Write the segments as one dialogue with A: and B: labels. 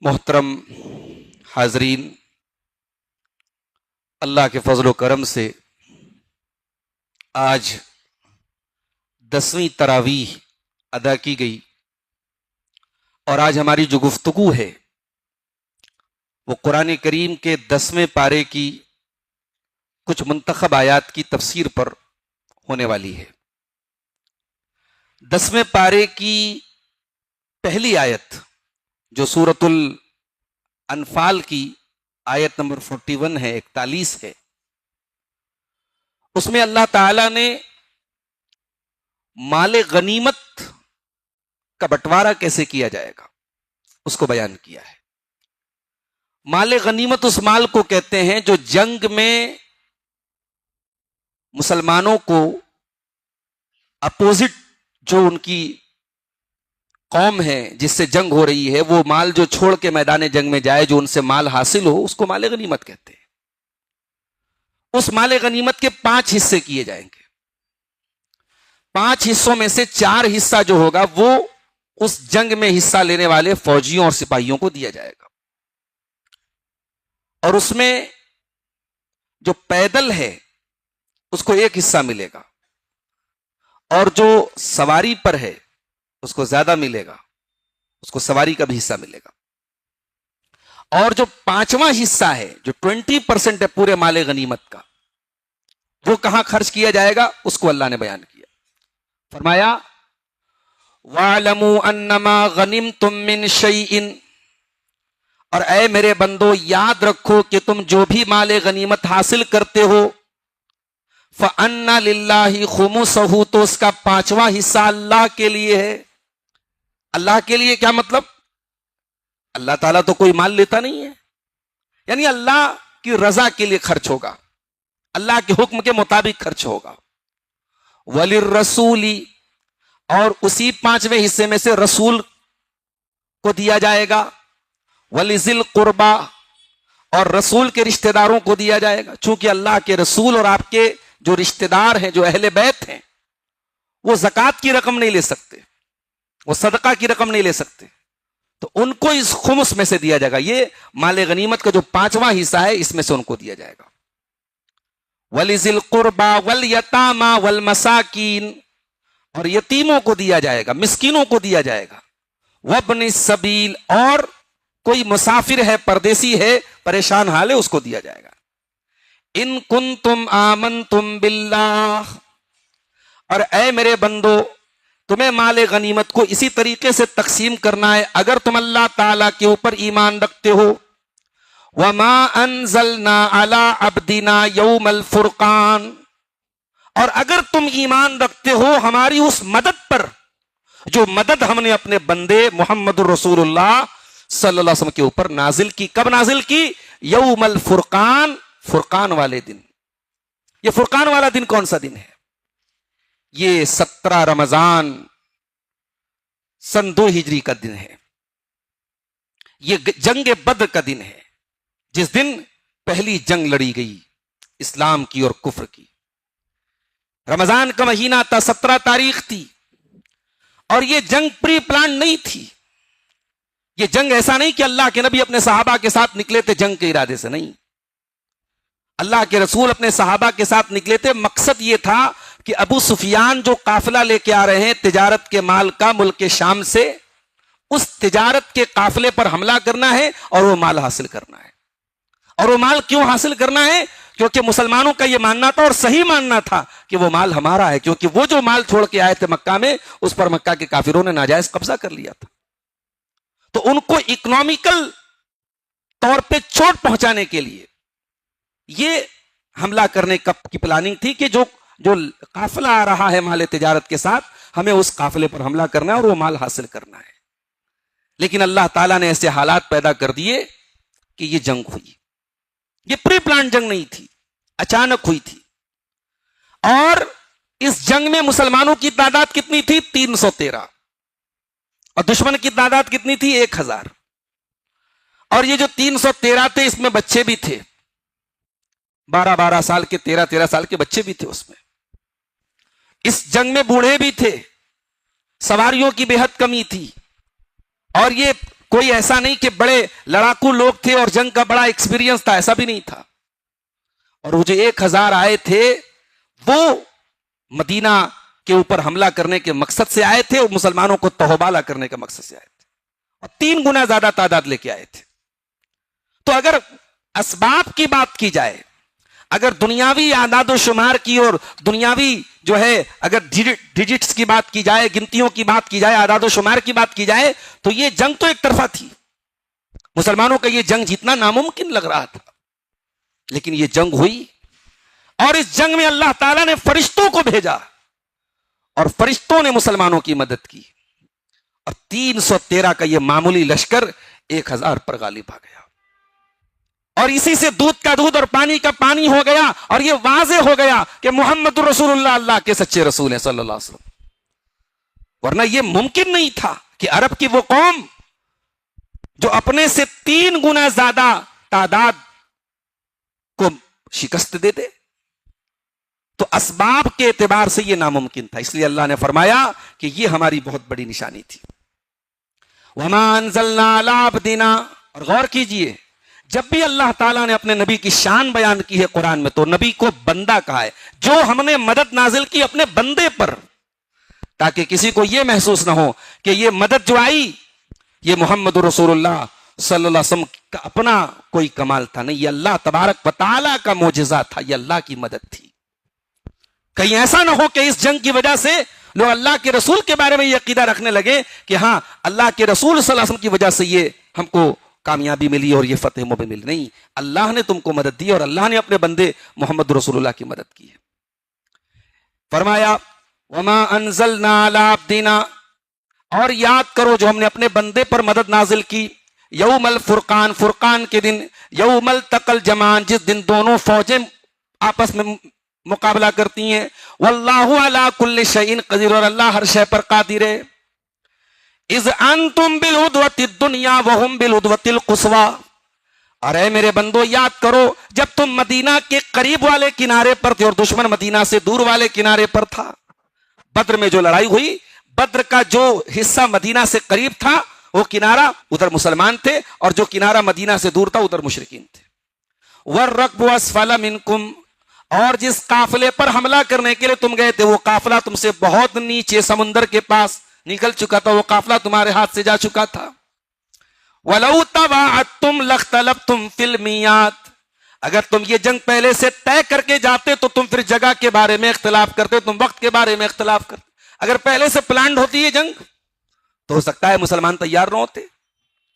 A: محترم حاضرین، اللہ کے فضل و کرم سے آج 10ویں تراویح ادا کی گئی، اور آج ہماری جو گفتگو ہے وہ قرآن کریم کے 10ویں پارے کی کچھ منتخب آیات کی تفسیر پر ہونے والی ہے۔ 10ویں پارے کی پہلی آیت جو سورۃ الانفال کی آیت نمبر 41 ہے، 41 ہے، اس میں اللہ تعالی نے مال غنیمت کا بٹوارا کیسے کیا جائے گا اس کو بیان کیا ہے۔ مال غنیمت اس مال کو کہتے ہیں جو جنگ میں مسلمانوں کو اپوزٹ جو ان کی قوم ہے جس سے جنگ ہو رہی ہے، وہ مال جو چھوڑ کے میدان جنگ میں جائے، جو ان سے مال حاصل ہو، اس کو مال غنیمت کہتے ہیں۔ اس مال غنیمت کے 5 حصے کیے جائیں گے۔ 5 حصوں میں سے 4 حصہ جو ہوگا وہ اس جنگ میں حصہ لینے والے فوجیوں اور سپاہیوں کو دیا جائے گا، اور اس میں جو پیدل ہے اس کو 1 حصہ ملے گا، اور جو سواری پر ہے اس کو زیادہ ملے گا، اس کو سواری کا بھی حصہ ملے گا۔ اور جو 5واں حصہ ہے جو 20% ہے پورے مال غنیمت کا، وہ کہاں خرچ کیا جائے گا اس کو اللہ نے بیان کیا۔ فرمایا وَاعْلَمُوا أَنَّمَا غَنِمْتُم مِّن شَيْءٍ، اور اے میرے بندو یاد رکھو کہ تم جو بھی مال غنیمت حاصل کرتے ہو، فَأَنَّ لِلَّهِ خُمُسَهُ، تو اس کا 5واں حصہ اللہ کے لیے ہے۔ اللہ کے لیے کیا مطلب؟ اللہ تعالیٰ تو کوئی مال لیتا نہیں ہے، یعنی اللہ کی رضا کے لیے خرچ ہوگا، اللہ کے حکم کے مطابق خرچ ہوگا۔ وَلِلرَّسُولِ، اور اسی 5ویں حصے میں سے رسول کو دیا جائے گا۔ وَلِذِي الْقُرْبَى، اور رسول کے رشتہ داروں کو دیا جائے گا، چونکہ اللہ کے رسول اور آپ کے جو رشتہ دار ہیں، جو اہل بیت ہیں، وہ زکوٰۃ کی رقم نہیں لے سکتے، وہ صدقہ کی رقم نہیں لے سکتے، تو ان کو اس خمس میں سے دیا جائے گا۔ یہ مال غنیمت کا جو 5واں حصہ ہے اس میں سے ان کو دیا جائے گا۔ وَلِذِي الْقُرْبَى وَالْيَتَامَى وَالْمَسَاكِينِ، اور یتیموں کو دیا جائے گا، مسکینوں کو دیا جائے گا۔ وَابْنِ السَّبِيلِ، اور کوئی مسافر ہے، پردیسی ہے، پریشان حال ہے، اس کو دیا جائے گا۔ ان کنتم آمنتم باللہ، اور اے میرے بندو تمہیں مال غنیمت کو اسی طریقے سے تقسیم کرنا ہے اگر تم اللہ تعالی کے اوپر ایمان رکھتے ہو۔ وما انزلنا علی عبدنا یوم الفرقان، اور اگر تم ایمان رکھتے ہو ہماری اس مدد پر جو مدد ہم نے اپنے بندے محمد الرسول اللہ صلی اللہ علیہ وسلم کے اوپر نازل کی۔ کب نازل کی؟ یوم الفرقان، فرقان والے دن۔ یہ فرقان والا دن کون سا دن ہے؟ یہ 17 رمضان سن 2 ہجری کا دن ہے۔ یہ جنگ بدر کا دن ہے، جس دن پہلی جنگ لڑی گئی اسلام کی اور کفر کی۔ رمضان کا مہینہ تھا، 17 تاریخ تھی، اور یہ جنگ پری پلان نہیں تھی۔ یہ جنگ ایسا نہیں کہ اللہ کے نبی اپنے صحابہ کے ساتھ نکلے تھے جنگ کے ارادے سے، نہیں۔ اللہ کے رسول اپنے صحابہ کے ساتھ نکلے تھے، مقصد یہ تھا کہ ابو سفیان جو قافلہ لے کے آ رہے ہیں تجارت کے مال کا ملک شام سے، اس تجارت کے قافلے پر حملہ کرنا ہے اور وہ مال حاصل کرنا ہے۔ اور وہ مال کیوں حاصل کرنا ہے؟ کیونکہ مسلمانوں کا یہ ماننا تھا اور صحیح ماننا تھا کہ وہ مال ہمارا ہے، کیونکہ وہ جو مال چھوڑ کے آئے تھے مکہ میں، اس پر مکہ کے کافروں نے ناجائز قبضہ کر لیا تھا۔ تو ان کو اکنامیکل طور پہ چوٹ پہنچانے کے لیے یہ حملہ کرنے کی پلاننگ تھی کہ جو قافلہ آ رہا ہے مال تجارت کے ساتھ، ہمیں اس قافلے پر حملہ کرنا ہے اور وہ مال حاصل کرنا ہے۔ لیکن اللہ تعالیٰ نے ایسے حالات پیدا کر دیے کہ یہ جنگ ہوئی۔ یہ پری پلان جنگ نہیں تھی، اچانک ہوئی تھی۔ اور اس جنگ میں مسلمانوں کی تعداد کتنی تھی؟ 313، اور دشمن کی تعداد کتنی تھی؟ 1000۔ اور یہ جو 313 تھے اس میں بچے بھی تھے، 12 سال کے، 13 سال کے بچے بھی تھے اس میں۔ اس جنگ میں بوڑھے بھی تھے، سواریوں کی بے حد کمی تھی، اور یہ کوئی ایسا نہیں کہ بڑے لڑاکو لوگ تھے اور جنگ کا بڑا ایکسپیرینس تھا، ایسا بھی نہیں تھا. اور وہ جو 1000 آئے تھے وہ مدینہ کے اوپر حملہ کرنے کے مقصد سے آئے تھے اور مسلمانوں کو تہوبالا کرنے کے مقصد سے آئے تھے، اور 3 گنا زیادہ تعداد لے کے آئے تھے. تو اگر اسباب کی بات کی جائے، اگر دنیاوی اعداد و شمار کی اور دنیاوی جو ہے اگر ڈیجٹس کی بات کی جائے، گنتیوں کی بات کی جائے، اعداد و شمار کی بات کی جائے، تو یہ جنگ تو ایک طرفہ تھی. مسلمانوں کا یہ جنگ جیتنا ناممکن لگ رہا تھا، لیکن یہ جنگ ہوئی، اور اس جنگ میں اللہ تعالیٰ نے فرشتوں کو بھیجا اور فرشتوں نے مسلمانوں کی مدد کی، اور 313 کا یہ معمولی لشکر 1000 پر غالب آ گیا. اور اسی سے دودھ کا دودھ اور پانی کا پانی ہو گیا، اور یہ واضح ہو گیا کہ محمد رسول اللہ اللہ کے سچے رسول ہیں صلی اللہ علیہ وسلم. ورنہ یہ ممکن نہیں تھا کہ عرب کی وہ قوم جو اپنے سے 3 گنا زیادہ تعداد کو شکست دے دے. تو اسباب کے اعتبار سے یہ ناممکن تھا، اس لیے اللہ نے فرمایا کہ یہ ہماری بہت بڑی نشانی تھی. وما انزلنا علی عبدنا، اور غور کیجئے جب بھی اللہ تعالیٰ نے اپنے نبی کی شان بیان کی ہے قرآن میں تو نبی کو بندہ کہا ہے. جو ہم نے مدد نازل کی اپنے بندے پر، تاکہ کسی کو یہ محسوس نہ ہو کہ یہ مدد جو آئی یہ محمد رسول اللہ صلی اللہ علیہ وسلم کا اپنا کوئی کمال تھا. نہیں، یہ اللہ تبارک و تعالیٰ کا معجزہ تھا، یہ اللہ کی مدد تھی. کہیں ایسا نہ ہو کہ اس جنگ کی وجہ سے لوگ اللہ کے رسول کے بارے میں یہ عقیدہ رکھنے لگے کہ ہاں اللہ کے رسول صلی اللہ علیہ وسلم کی وجہ سے یہ ہم کو کامیابی ملی اور یہ فتح مبین ملی. نہیں، اللہ نے تم کو مدد دی اور اللہ نے اپنے بندے محمد رسول اللہ کی مدد کی ہے. فرمایا وما انزلنا علی عبدنا، اور یاد کرو جو ہم نے اپنے بندے پر مدد نازل کی یوم الفرقان، فرقان کے دن، یوم التقى الجمعان، جس دن دونوں فوجیں آپس میں مقابلہ کرتی ہیں. واللہ علی کل شیء قدیر، اور اللہ ہر شے پر قادر ہے. اذ انتم بالعدوۃ الدنیا وهم بالعدوۃ القصوى، اور اے میرے بندو یاد کرو جب تم مدینہ کے قریب والے کنارے پر تھے اور دشمن مدینہ سے دور والے کنارے پر تھا. بدر میں جو لڑائی ہوئی، بدر کا جو حصہ مدینہ سے قریب تھا وہ کنارہ ادھر مسلمان تھے، اور جو کنارہ مدینہ سے دور تھا ادھر مشرکین تھے. والرکب اسفل منکم، اور جس قافلے پر حملہ کرنے کے لیے تم گئے تھے وہ قافلہ تم سے بہت نیچے سمندر کے پاس نکل چکا تھا، وہ قافلہ تمہارے ہاتھ سے جا چکا تھا. وَلَوْ تَوَاعَدْتُمْ لَاخْتَلَفْتُمْ فِي الْمِيعَادِ، اگر تم یہ جنگ پہلے سے طے کر کے جاتے تو تم پھر جگہ کے بارے میں اختلاف کرتے، تم وقت کے بارے میں اختلاف کرتے. اگر پہلے سے پلانڈ ہوتی ہے جنگ تو ہو سکتا ہے مسلمان تیار نہ ہوتے.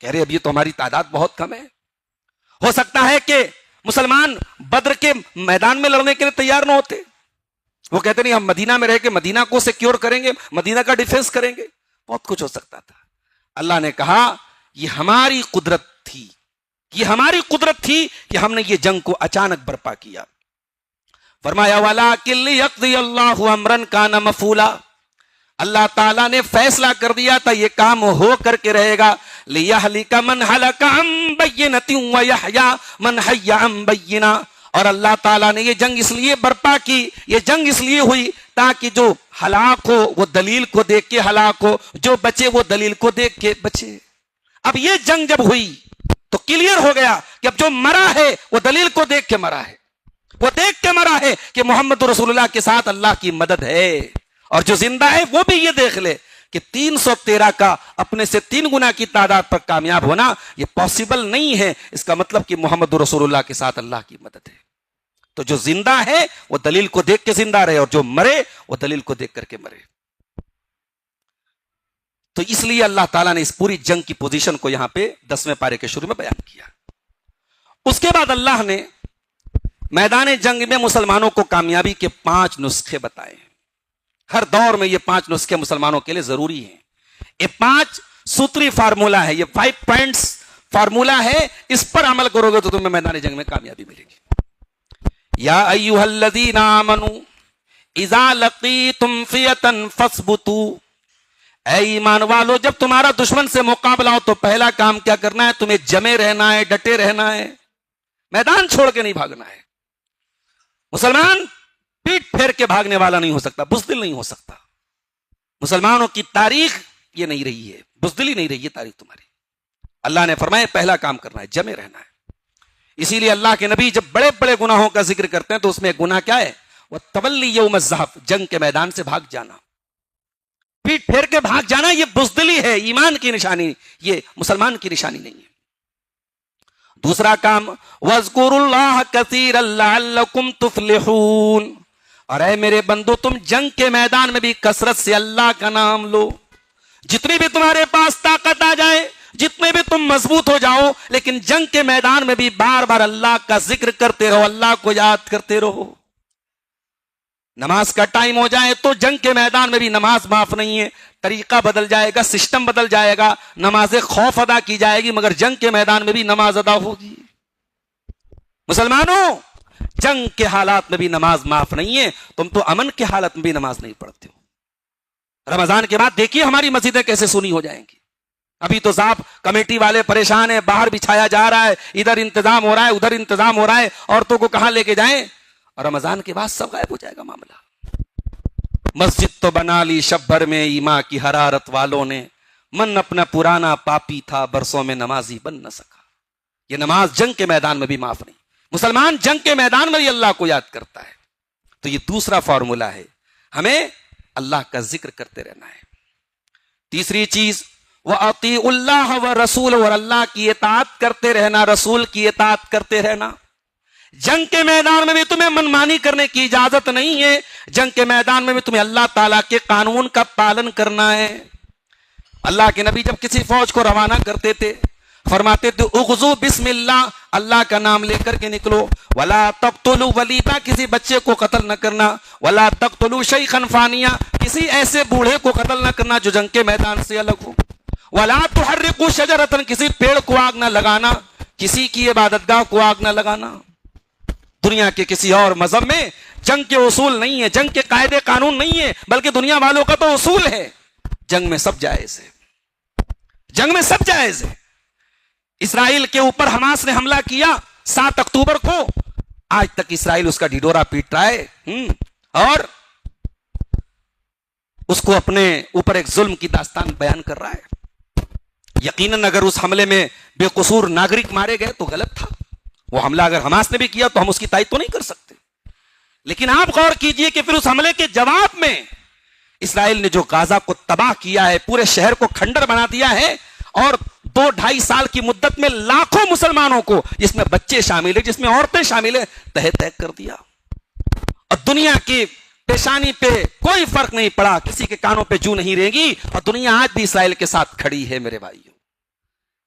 A: کہہ رہے اب یہ تو ہماری تعداد بہت کم ہے. ہو سکتا ہے کہ مسلمان بدر کے میدان میں لڑنے کے لیے تیار نہ ہوتے. وہ کہتے نہیں ہم مدینہ میں رہ کے مدینہ کو سیکیور کریں گے، مدینہ کا ڈیفنس کریں گے. بہت کچھ ہو سکتا تھا. اللہ نے کہا یہ ہماری قدرت تھی، یہ ہماری قدرت تھی کہ ہم نے یہ جنگ کو اچانک برپا کیا. فرمایا وَلَٰكِن لِّيَقْضِيَ اللَّهُ أَمْرًا كَانَ مَفْعُولًا، اللہ تعالیٰ نے فیصلہ کر دیا تھا یہ کام ہو کر کے رہے گا. لِيَهْلِكَ مَنْ هَلَكَ عَن بَيِّنَةٍ وَيَحْيَىٰ مَنْ حَيَّ عَن بَيِّنَةٍ، اور اللہ تعالیٰ نے یہ جنگ اس لیے برپا کی، یہ جنگ اس لیے ہوئی تاکہ جو ہلاک ہو وہ دلیل کو دیکھ کے ہلاک ہو، جو بچے وہ دلیل کو دیکھ کے بچے. اب یہ جنگ جب ہوئی تو کلیئر ہو گیا کہ اب جو مرا ہے وہ دلیل کو دیکھ کے مرا ہے، وہ دیکھ کے مرا ہے کہ محمد رسول اللہ کے ساتھ اللہ کی مدد ہے. اور جو زندہ ہے وہ بھی یہ دیکھ لے کہ 313 کا اپنے سے 3 گنا کی تعداد پر کامیاب ہونا یہ پاسبل نہیں ہے. اس کا مطلب کہ محمد رسول اللہ کے ساتھ اللہ کی مدد ہے. تو جو زندہ ہے وہ دلیل کو دیکھ کے زندہ رہے، اور جو مرے وہ دلیل کو دیکھ کر کے مرے. تو اس لیے اللہ تعالیٰ نے اس پوری جنگ کی پوزیشن کو یہاں پہ 10ویں پارے کے شروع میں بیان کیا. اس کے بعد اللہ نے میدان جنگ میں مسلمانوں کو کامیابی کے 5 نسخے بتائے. ہر دور میں یہ 5 نسخے مسلمانوں کے لیے ضروری ہیں. یہ 5 سوتری فارمولا ہے، یہ 5 پوائنٹس فارمولا ہے. اس پر عمل کرو گے تو تمہیں میدان جنگ میں کامیابی ملے گی. یا ایھا الذین آمنوا اذا لقیتم فئۃ فاثبتوا، اے ایمان والو جب تمہارا دشمن سے مقابلہ ہو تو پہلا کام کیا کرنا ہے؟ تمہیں جمے رہنا ہے، ڈٹے رہنا ہے، میدان چھوڑ کے نہیں بھاگنا ہے. مسلمان پیٹ پھیر کے بھاگنے والا نہیں ہو سکتا، بزدل نہیں ہو سکتا. مسلمانوں کی تاریخ یہ نہیں رہی ہے، بزدلی نہیں رہی ہے تاریخ تمہاری. اللہ نے فرمایا پہلا کام کرنا ہے جمے رہنا ہے. اسی لیے اللہ کے نبی جب بڑے بڑے گناہوں کا ذکر کرتے ہیں تو اس میں ایک گناہ کیا ہے؟ وہ تولی یوم الزحف، جنگ کے میدان سے بھاگ جانا، پیٹ پھیر کے بھاگ جانا. یہ بزدلی ہے، ایمان کی نشانی، یہ مسلمان کی نشانی نہیں ہے. دوسرا کام وَاذْكُرُوا اللَّهَ كَثِيرًا لَعَلَّكُمْ تُفْلِحُونَ، اور اے میرے بندو تم جنگ کے میدان میں بھی کثرت سے اللہ کا نام لو. جتنی بھی تمہارے پاس طاقت آ جائے، جتنے بھی تم مضبوط ہو جاؤ، لیکن جنگ کے میدان میں بھی بار بار اللہ کا ذکر کرتے رہو، اللہ کو یاد کرتے رہو. نماز کا ٹائم ہو جائے تو جنگ کے میدان میں بھی نماز معاف نہیں ہے، طریقہ بدل جائے گا، سسٹم بدل جائے گا، نماز خوف ادا کی جائے گی، مگر جنگ کے میدان میں بھی نماز ادا ہوگی. مسلمانوں، جنگ کے حالات میں بھی نماز معاف نہیں ہے. تم تو امن کے حالت میں بھی نماز نہیں پڑھتے ہو. رمضان کے بعد دیکھیے ہماری مسجدیں کیسے سونی ہو جائیں گی. ابھی تو صاحب کمیٹی والے پریشان ہیں، باہر بچھایا جا رہا ہے، ادھر انتظام ہو رہا ہے، ادھر انتظام ہو رہا ہے، عورتوں کو کہاں لے کے جائیں، اور رمضان کے بعد سب غائب ہو جائے گا معاملہ. مسجد تو بنا لی شب بھر میں ایمان کی حرارت والوں نے، من اپنا پرانا پاپی تھا برسوں میں نمازی بن نہ سکا. یہ نماز جنگ کے میدان میں بھی معاف نہیں. مسلمان جنگ کے میدان میں بھی اللہ کو یاد کرتا ہے. تو یہ دوسرا فارمولا ہے، ہمیں اللہ کا ذکر کرتے رہنا ہے. تیسری چیز وَأَطِيعُوا اللَّهَ وَرَسُولَهُ، اور اللہ کی اطاعت کرتے رہنا، رسول کی اطاعت کرتے رہنا. جنگ کے میدان میں بھی تمہیں منمانی کرنے کی اجازت نہیں ہے. جنگ کے میدان میں بھی تمہیں اللہ تعالیٰ کے قانون کا پالن کرنا ہے. اللہ کے نبی جب کسی فوج کو روانہ کرتے تھے فرماتے تھے اغزو بسم اللہ، اللہ کا نام لے کر کے نکلو. ولا تقتلوا ولیدا، کسی بچے کو قتل نہ کرنا. ولا تقتلوا شیخا فانیا، کسی ایسے بوڑھے کو قتل نہ کرنا جو جنگ کے میدان سے الگ ہو. ولا تحرقوا شجرۃ، کسی پیڑ کو آگ نہ لگانا، کسی کی عبادت گاہ کو آگ نہ لگانا. دنیا کے کسی اور مذہب میں جنگ کے اصول نہیں ہے، جنگ کے قاعدے قانون نہیں ہے، بلکہ دنیا والوں کا تو اصول ہے جنگ میں سب جائز ہے. جنگ میں سب جائز ہے. اسرائیل کے اوپر حماس نے حملہ کیا 7 اکتوبر کو، آج تک اسرائیل اس کا ڈھڈورا پیٹ رہا ہے اور اس کو اپنے اوپر ایک ظلم کی داستان بیان کر رہا ہے. یقیناً اگر اس حملے میں بے قصور ناگرک مارے گئے تو غلط تھا. وہ حملہ اگر حماس نے بھی کیا تو ہم اس کی تائید تو نہیں کر سکتے. لیکن آپ غور کیجئے کہ پھر اس حملے کے جواب میں اسرائیل نے جو غازہ کو تباہ کیا ہے، پورے شہر کو کھنڈر بنا دیا ہے، اور 2-2.5 سال کی مدت میں لاکھوں مسلمانوں کو، جس میں بچے شامل ہیں، جس میں عورتیں شامل ہیں، تہہ تہہ کر دیا. اور دنیا کی پیشانی پہ کوئی فرق نہیں پڑا، کسی کے کانوں پہ جو نہیں رہے گی، اور دنیا آج بھی اسرائیل کے ساتھ کھڑی ہے. میرے بھائیوں،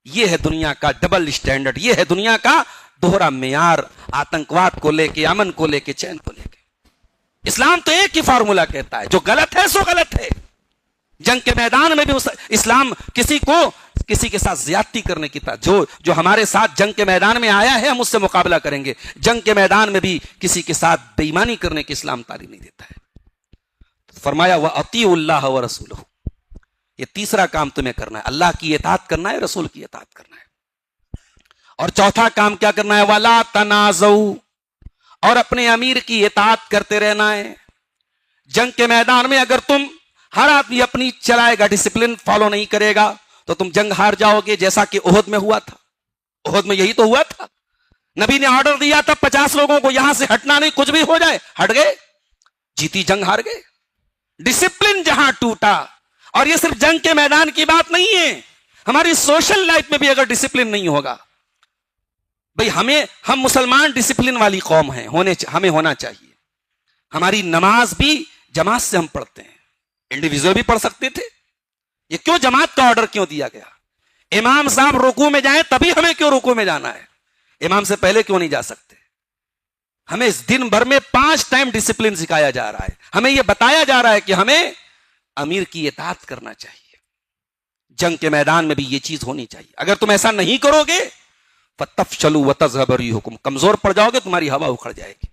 A: یہ ہے دنیا کا ڈبل اسٹینڈرڈ، یہ ہے دنیا کا دوہرا معیار، آتنکواد کو لے کے، امن کو لے کے، چین کو لے کے. اسلام تو ایک ہی فارمولا کہتا ہے، جو غلط ہے سو غلط ہے. جنگ کے میدان میں بھی اسلام کسی کے ساتھ زیادتی کرنے کی جو ہمارے ساتھ جنگ کے میدان میں آیا ہے ہم اس سے مقابلہ کریں گے. جنگ کے میدان میں بھی کسی کے ساتھ بے ایمانی کرنے کی اسلام تعلیم نہیں دیتا ہے. فرمایا وَأَطِيعُوا اللَّهَ وَرَسُولَهُ، یہ تیسرا کام تمہیں کرنا ہے، اللہ کی اطاعت کرنا ہے، رسول کی اطاعت کرنا ہے. اور چوتھا کام کیا کرنا ہے؟ وَلَا تَنَازَعُوا، اور اپنے امیر کی اطاعت کرتے رہنا ہے. جنگ کے میدان میں اگر تم ہر آدمی اپنی چلائے گا، ڈسپلن فالو نہیں کرے گا، تو تم جنگ ہار جاؤ گے، جیسا کہ احد میں ہوا تھا. احد میں یہی تو ہوا تھا. نبی نے آرڈر دیا تھا 50 لوگوں کو یہاں سے ہٹنا نہیں، کچھ بھی ہو جائے. ہٹ گئے، جیتی جنگ ہار گئے. ڈسپلن جہاں ٹوٹا، اور یہ صرف جنگ کے میدان کی بات نہیں ہے، ہماری سوشل لائف میں بھی اگر ڈسپلن نہیں ہوگا. بھئی ہم مسلمان ڈسپلن والی قوم ہیں، ہمیں ہونا چاہیے. ہماری نماز بھی جماعت سے ہم پڑھتے ہیں، انڈیویجول بھی پڑھ سکتے تھے. یہ کیوں جماعت کا آرڈر کیوں دیا گیا؟ امام صاحب رکوع میں جائیں تبھی ہمیں کیوں رکوع میں جانا ہے؟ امام سے پہلے کیوں نہیں جا سکتے؟ ہمیں اس دن بھر میں 5 ٹائم ڈسپلن سکھایا جا رہا ہے. ہمیں یہ بتایا جا رہا ہے کہ ہمیں امیر کی اطاعت کرنا چاہیے. جنگ کے میدان میں بھی یہ چیز ہونی چاہیے. اگر تم ایسا نہیں کرو گے فَتَفْشَلُوا وَتَذْهَبَ رِيحُكُمْ، کمزور پڑ جاؤ گے، تمہاری ہوا اکھڑ جائے گی.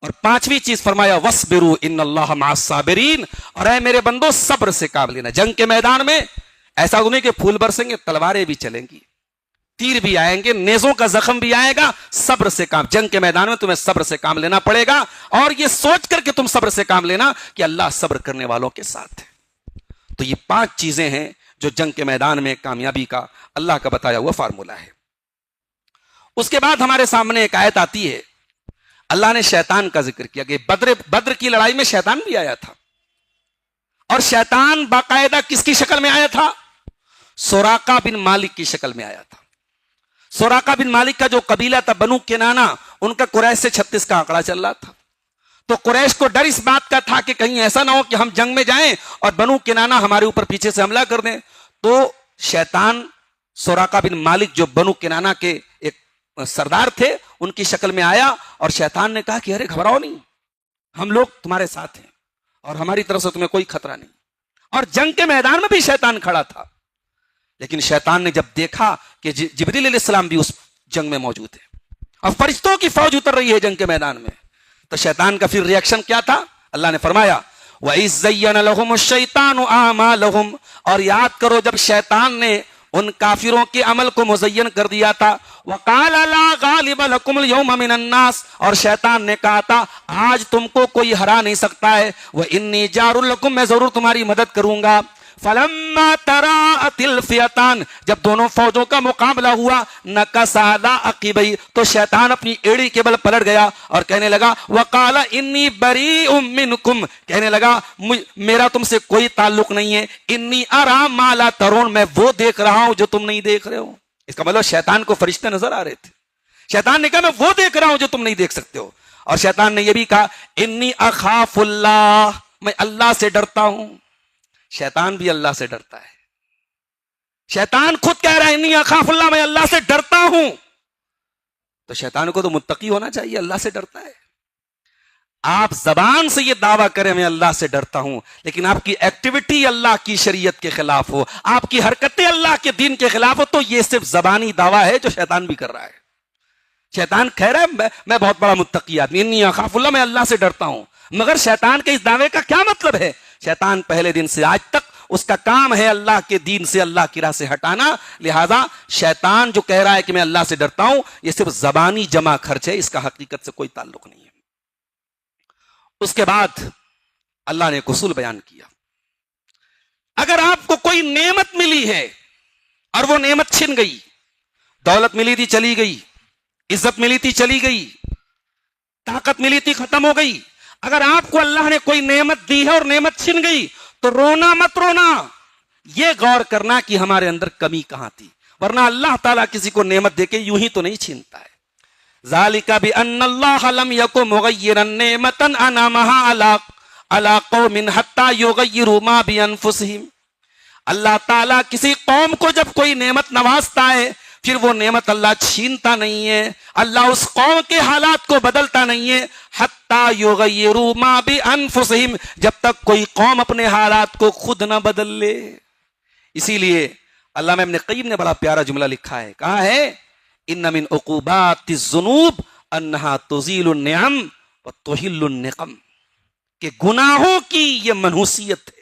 A: اور 5ویں چیز فرمایا وَاصْبِرُوا إِنَّ اللَّهَ مَعَ الصَّابِرِينَ، اور اے میرے بندو صبر سے کام لینا. جنگ کے میدان میں ایسا نہیں کہ پھول برسیں گے، تلواریں بھی چلیں گی، تیر بھی آئیں گے، نیزوں کا زخم بھی آئے گا. صبر سے کام، جنگ کے میدان میں تمہیں صبر سے کام لینا پڑے گا، اور یہ سوچ کر کہ تم صبر سے کام لینا کہ اللہ صبر کرنے والوں کے ساتھ ہے. تو یہ 5 چیزیں ہیں جو جنگ کے میدان میں کامیابی کا اللہ کا بتایا ہوا فارمولہ ہے۔ اس کے بعد ہمارے سامنے ایک آیت آتی ہے، اللہ نے شیطان کا ذکر کیا کہ بدر کی لڑائی میں شیطان بھی آیا تھا، اور شیطان باقاعدہ کس کی شکل میں آیا تھا؟ سراقہ بن مالک کی شکل میں آیا تھا۔ سراقہ بن مالک کا جو قبیلہ تھا بنو کنانہ، ان کا قریش سے 36 کا آنکڑا چل رہا تھا، تو قریش کو ڈر اس بات کا تھا کہ کہیں ایسا نہ ہو کہ ہم جنگ میں جائیں اور بنو کنانہ ہمارے اوپر پیچھے سے حملہ کر دیں۔ تو شیطان سراقہ بن مالک جو بنو کنانہ کے ایک سردار تھے ان کی شکل میں آیا، اور شیطان نے کہا کہ ارے گھبراؤ نہیں، ہم لوگ تمہارے ساتھ ہیں اور ہماری طرف سے تمہیں کوئی خطرہ نہیں۔ اور جنگ کے میدان میں بھی شیطان کھڑا تھا، لیکن شیطان نے جب دیکھا کہ جبریل علیہ السلام بھی اس جنگ میں موجود ہے اور فرشتوں کی فوج اتر رہی ہے جنگ کے میدان میں، تو شیطان کا پھر ریاکشن کیا تھا؟ اللہ نے فرمایا وَإِذْ زَيَّنَ لَهُمُ الشَّيْطَانُ أَعْمَالَهُمْ، اور یاد کرو جب شیطان نے ان کافروں کے عمل کو مزین کر دیا تھا، وَقَالَ لَا غَالِبَ لَكُمُ الْيَوْمَ مِنَ النَّاسِ، اور شیطان نے کہا تھا آج تم کو کوئی ہرا نہیں سکتا ہے، وَإِنِّي جَارٌ لَكُمْ، میں ضرور تمہاری مدد کروں گا۔ فَلَمَّا تَرَاءَتِ الْفِئَتَانِ، جب دونوں فوجوں کا مقابلہ ہوا، نَكَصَ عَلَىٰ عَقِبَيْهِ، تو شیطان اپنی ایڑی کے بل پلٹ گیا اور کہنے لگا وَقَالَ إِنِّي بَرِيءٌ مِّنْكُمْ، کہنے لگا میرا تم سے کوئی تعلق نہیں ہے، إِنِّي أَرَىٰ مَا لَا تَرَوْنَ، میں وہ دیکھ رہا ہوں جو تم نہیں دیکھ رہے ہو۔ اس کا مطلب شیطان کو فرشتے نظر آ رہے تھے، شیطان نے کہا میں وہ دیکھ رہا ہوں جو تم نہیں دیکھ سکتے ہو، اور شیطان نے یہ بھی کہا إِنِّي أَخَافُ اللَّهَ، میں اللہ سے ڈرتا ہوں۔ شیطان بھی اللہ سے ڈرتا ہے، شیطان خود کہہ رہا ہے انی اخاف اللہ، میں اللہ سے ڈرتا ہوں۔ تو شیطان کو تو متقی ہونا چاہیے، اللہ سے ڈرتا ہے۔ آپ زبان سے یہ دعویٰ کریں میں اللہ سے ڈرتا ہوں، لیکن آپ کی ایکٹیویٹی اللہ کی شریعت کے خلاف ہو، آپ کی حرکتیں اللہ کے دین کے خلاف ہو، تو یہ صرف زبانی دعویٰ ہے جو شیطان بھی کر رہا ہے۔ شیطان کہہ رہا ہے میں بہت بڑا متقی آدمی، انی اخاف اللہ، میں اللہ سے ڈرتا ہوں، مگر شیطان کے اس دعوے کا کیا مطلب ہے؟ شیطان پہلے دن سے آج تک اس کا کام ہے اللہ کے دین سے، اللہ کی راہ سے ہٹانا، لہذا شیطان جو کہہ رہا ہے کہ میں اللہ سے ڈرتا ہوں یہ صرف زبانی جمع خرچ ہے، اس کا حقیقت سے کوئی تعلق نہیں ہے۔ اس کے بعد اللہ نے ایک اصول بیان کیا، اگر آپ کو کوئی نعمت ملی ہے اور وہ نعمت چھن گئی، دولت ملی تھی چلی گئی، عزت ملی تھی چلی گئی، طاقت ملی تھی ختم ہو گئی، اگر آپ کو اللہ نے کوئی نعمت دی ہے اور نعمت چھن گئی تو رونا مت رونا، یہ غور کرنا کہ ہمارے اندر کمی کہاں تھی، ورنہ اللہ تعالیٰ کسی کو نعمت دے کے یوں ہی تو نہیں چھینتا ہے۔ ذالک بان اللہ لم یکن مغیرا نعمتا انعمها علی قوم حتی یغیروا ما بانفسہم، اللہ تعالیٰ کسی قوم کو جب کوئی نعمت نوازتا ہے پھر وہ نعمت اللہ چھینتا نہیں ہے، اللہ اس قوم کے حالات کو بدلتا نہیں ہے، حتی یغیروا ما بانفسہم، جب تک کوئی قوم اپنے حالات کو خود نہ بدل لے۔ اسی لیے علامہ ابن قیم نے بڑا پیارا جملہ لکھا ہے، کہا ہے ان من عقوبات الذنوب انہا تزیل النعم وتحل النقم، کہ گناہوں کی یہ منحوسیت ہے،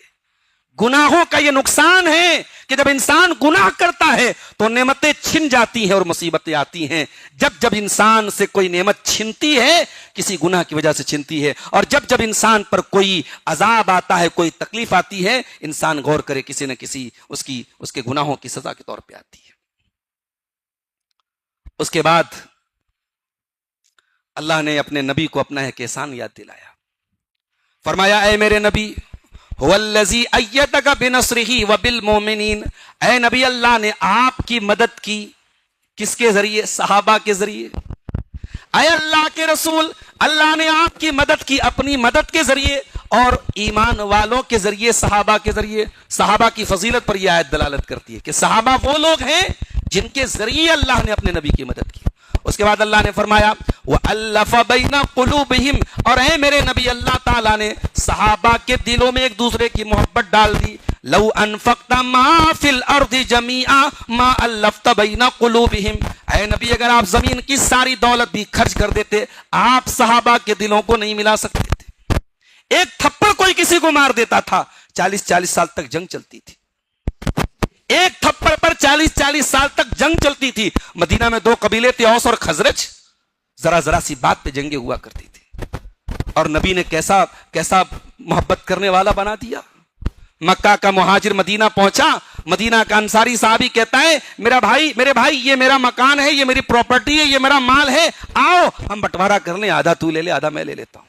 A: گناہوں کا یہ نقصان ہے کہ جب انسان گناہ کرتا ہے تو نعمتیں چھن جاتی ہیں اور مصیبتیں آتی ہیں۔ جب جب انسان سے کوئی نعمت چھنتی ہے کسی گناہ کی وجہ سے چھنتی ہے، اور جب جب انسان پر کوئی عذاب آتا ہے، کوئی تکلیف آتی ہے، انسان غور کرے کسی نہ کسی اس کے گناہوں کی سزا کے طور پہ آتی ہے۔ اس کے بعد اللہ نے اپنے نبی کو اپنا ایک احسان یاد دلایا، فرمایا اے میرے نبی هو الذی ایدک بنصرہ وبالمؤمنین، اے نبی اللہ نے آپ کی مدد کی، کس کے ذریعے؟ صحابہ کے ذریعے۔ اے اللہ کے رسول، اللہ نے آپ کی مدد کی اپنی مدد کے ذریعے اور ایمان والوں کے ذریعے، صحابہ کے ذریعے۔ صحابہ کی فضیلت پر یہ آیت دلالت کرتی ہے کہ صحابہ وہ لوگ ہیں جن کے ذریعے اللہ نے اپنے نبی کی مدد کی۔ اس کے بعد اللہ نے فرمایا وَأَلَّفَ بَيْنَ قُلُوبِهِمْ، اور اے میرے نبی اللہ تعالیٰ نے صحابہ کے دلوں میں ایک دوسرے کی محبت ڈال دی۔ لَوْ أَنفَقْتَ مَا فِي الْأَرْضِ جَمِيعًا مَا أَلَّفْتَ بَيْنَ قُلُوبِهِمْ، اے نبی اگر آپ زمین کی ساری دولت بھی خرچ کر دیتے آپ صحابہ کے دلوں کو نہیں ملا سکتے تھے۔ ایک تھپڑ کوئی کسی کو مار دیتا تھا 40 سال تک جنگ چلتی تھی، ایک تھپڑ پر 40 سال تک جنگ چلتی تھی۔ مدینہ میں 2 قبیلے تھے، اوس اور خزرج، ذرا سی بات پہ جنگیں ہوا کرتی تھی، اور نبی نے کیسا محبت کرنے والا بنا دیا۔ مکہ کا مہاجر مدینہ پہنچا، مدینہ کا انصاری صحابی کہتا ہے میرے بھائی یہ میرا مکان ہے، یہ میری پراپرٹی ہے، یہ میرا مال ہے، آؤ ہم بٹوارا کر لیں، آدھا تو لے لے آدھا میں لے لیتا ہوں،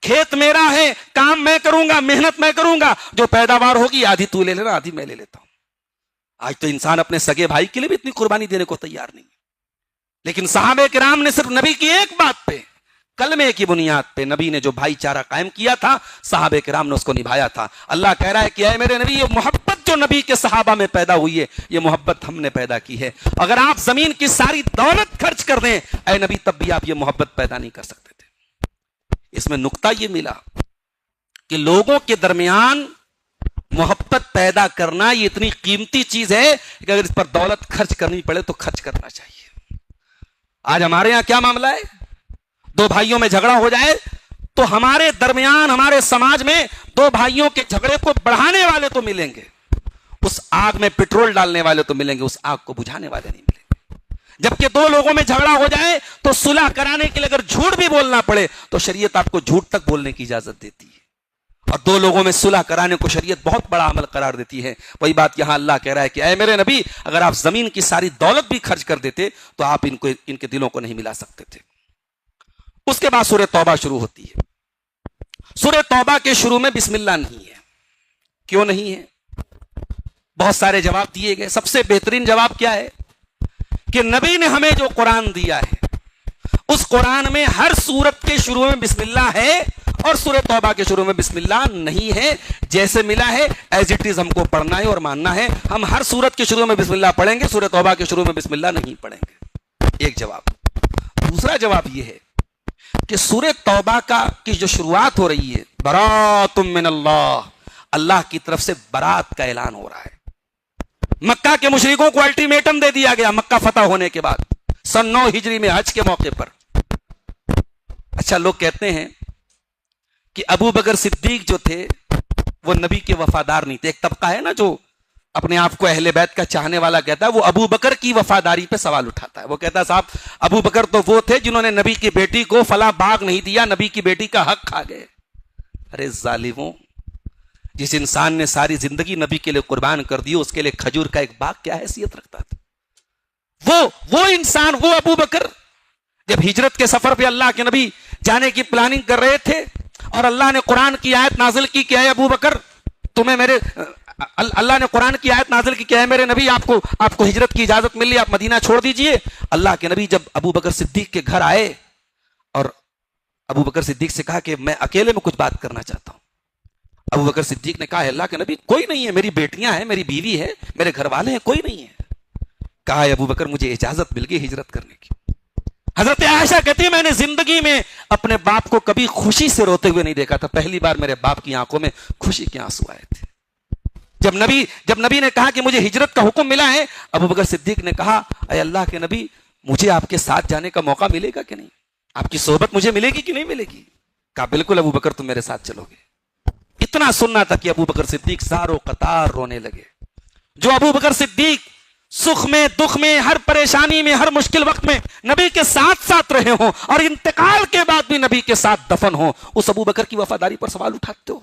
A: کھیت میرا ہے، کام میں کروں گا، محنت میں کروں گا، جو پیداوار ہوگی آدھی تو لے لینا آدھی میں لے لیتا ہوں۔ آج تو انسان اپنے سگے بھائی کے لیے بھی اتنی قربانی دینے کو تیار نہیں، لیکن صحابہ کرام نے صرف نبی کی ایک بات پہ، کلمے کی بنیاد پہ نبی نے جو بھائی چارہ قائم کیا تھا، صحابہ کرام نے اس کو نبھایا تھا۔ اللہ کہہ رہا ہے کہ اے میرے نبی، یہ محبت جو نبی کے صحابہ میں پیدا ہوئی ہے، یہ محبت ہم نے پیدا کی ہے۔ اگر آپ زمین کی ساری دولت خرچ کر دیں اے نبی، تب بھی آپ یہ محبت پیدا نہیں کر سکتے تھے۔ اس میں نقطہ یہ ملا کہ لوگوں کے درمیان محبت پیدا کرنا یہ اتنی قیمتی چیز ہے کہ اگر اس پر دولت خرچ کرنی پڑے تو خرچ کرنا چاہیے۔ آج ہمارے یہاں کیا معاملہ ہے؟ دو بھائیوں میں جھگڑا ہو جائے تو ہمارے درمیان، ہمارے سماج میں دو بھائیوں کے جھگڑے کو بڑھانے والے تو ملیں گے، اس آگ میں پٹرول ڈالنے والے تو ملیں گے، اس آگ کو بجھانے والے نہیں ملیں گے۔ جبکہ دو لوگوں میں جھگڑا ہو جائے تو صلح کرانے کے لیے اگر جھوٹ بھی بولنا پڑے تو شریعت آپ کو جھوٹ تک بولنے کی اجازت دیتی ہے، اور دو لوگوں میں صلح کرانے کو شریعت بہت بڑا عمل قرار دیتی ہے۔ وہی بات یہاں اللہ کہہ رہا ہے کہ اے میرے نبی، اگر آپ زمین کی ساری دولت بھی خرچ کر دیتے تو آپ ان کے دلوں کو نہیں ملا سکتے تھے۔ اس کے بعد سورہ توبہ شروع ہوتی ہے۔ سورہ توبہ کے شروع میں بسم اللہ نہیں ہے۔ کیوں نہیں ہے؟ بہت سارے جواب دیے گئے۔ سب سے بہترین جواب کیا ہے کہ نبی نے ہمیں جو قرآن دیا ہے اس قرآن میں ہر سورت کے شروع میں بسم اللہ ہے اور سورہ توبہ کے شروع میں بسم اللہ نہیں ہے۔ جیسے ملا ہے ایز اٹ از ہم کو پڑھنا ہے اور ماننا ہے۔ ہم ہر سورت کے شروع میں بسم اللہ پڑھیں گے، سورہ توبہ کے شروع میں بسم اللہ نہیں پڑھیں گے۔ ایک جواب۔ دوسرا جواب یہ ہے کہ سورہ توبہ کی جو شروعات ہو رہی ہے، برات من اللہ، اللہ کی طرف سے برات کا اعلان ہو رہا ہے۔ مکہ کے مشرکوں کو الٹیمیٹم دے دیا گیا مکہ فتح ہونے کے بعد، سن 9 ہجری میں حج کے موقع پر۔ اچھا، لوگ کہتے ہیں کہ ابو بکر صدیق جو تھے وہ نبی کے وفادار نہیں تھے۔ ایک طبقہ ہے نا جو اپنے آپ کو اہل بیت کا چاہنے والا کہتا ہے، وہ ابو بکر کی وفاداری پہ سوال اٹھاتا ہے۔ وہ کہتا ہے صاحب ابو بکر تو وہ تھے جنہوں نے نبی کی بیٹی کو فلاں باغ نہیں دیا، نبی کی بیٹی کا حق کھا گئے۔ ارے ظالموں، جس انسان نے ساری زندگی نبی کے لیے قربان کر دی، اس کے لیے کھجور کا ایک باغ کیا حیثیت رکھتا تھا؟ وہ انسان، وہ ابو بکر، جب ہجرت کے سفر پہ اللہ کے نبی جانے کی پلاننگ کر رہے تھے اور اللہ نے قرآن کی آیت نازل کی کہ اے ابو بکر، اللہ نے قرآن کی آیت نازل کی کہ اے میرے نبی، آپ کو ہجرت کی اجازت مل لی، آپ مدینہ چھوڑ دیجئے۔ اللہ کے نبی جب ابو بکر صدیق کے گھر آئے اور ابو بکر صدیق سے کہا کہ میں اکیلے میں کچھ بات کرنا چاہتا ہوں، ابو بکر صدیق نے کہا ہے اللہ کے نبی کوئی نہیں ہے، میری بیٹیاں ہیں، میری بیوی ہے، میرے گھر والے ہیں، کوئی نہیں ہے۔ کہا ہے ابو بکر مجھے اجازت مل گئی ہجرت کرنے کی۔ حضرت عائشہ کہتی ہے میں نے زندگی میں اپنے باپ کو کبھی خوشی سے روتے ہوئے نہیں دیکھا تھا، پہلی بار میرے باپ کی آنکھوں میں خوشی کے آنسو آئے تھے۔ جب نبی نے کہا کہ مجھے ہجرت کا حکم ملا ہے، ابو بکر صدیق نے کہا اے اللہ کے نبی مجھے آپ کے ساتھ جانے کا موقع ملے گا کہ نہیں؟ آپ کی صحبت مجھے ملے گی کہ نہیں ملے گی؟ کہا بالکل ابو بکر تم میرے ساتھ چلو گے۔ اتنا سننا تھا کہ ابو بکر صدیق زارو قطار رونے لگے۔ جو ابو بکر صدیق سکھ میں، دکھ میں، ہر پریشانی میں، ہر مشکل وقت میں نبی کے ساتھ رہے ہوں اور انتقال کے بعد بھی نبی کے ساتھ دفن ہوں، اس ابو بکر کی وفاداری پر سوال اٹھاتے ہو؟